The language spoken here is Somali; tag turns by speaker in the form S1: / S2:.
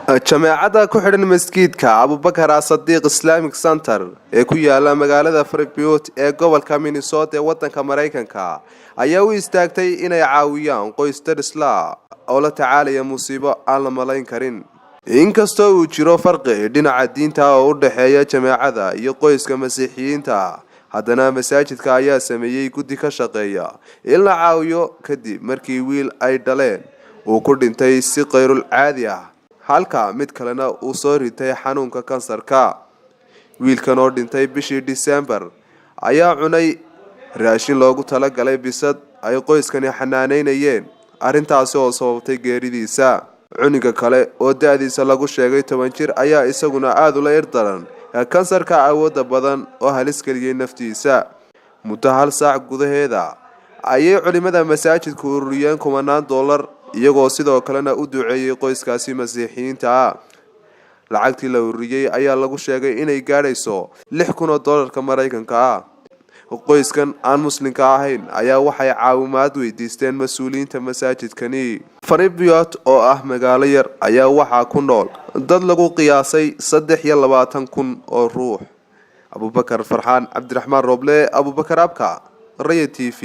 S1: جماعة كحرن مسجد كأبوبكر صديق إسلامي سنتر كويالا مقالة فريبيوت قبل كمينيسوتا وطن كمرايكنكا أيوي استاكتي إنا يعاويان قويس ترسلا أولا تعالى يا مصيبة على ملايين كرين إنكستو جيرو فرق دينا الدين تا ودحيا جماعة يقويس كمسيحيين تا هادنا مساجد كايا سميي كودي كشقيا إلا عاويو كدي مركي ويل أي دالين وكل انتي سي غير العادية halka mid kalena uu soo ritay xanuunka kansarka wiilkan oo dhintay bishii December ayaa cunay raashin loogu tala galay bisad ay qoyskani xanaaneynayeen arintaas oo sababtay geeridiisa cuniga kale oo daadiisa lagu sheegay 10 jir ayaa isaguna aad u la irdaran kansarka awoodda badan oo halis galiyay naftiisa muddo hal saac gudaheeda ayay culimada masaajidku ururiyeen $10 iyagoo sidoo kalena u duceeyay qoyskaasi Masiixiyiinta lacagtii la ururiyay ayaa lagu sheegay inay gaarayso $6,000 Maraykanka qoyskan aan muslimka ahayn ayaa waxay caawimaad weydiisteen mas'uuliyiinta masaajidkani Fidiyay oo ah magaalo yar ayaa waxa ku nool dad lagu qiyaasay 23,000 oo ruux Aboubakar Farxaan Cabdiraxmaan Roble Aboubakar Abka Raya TV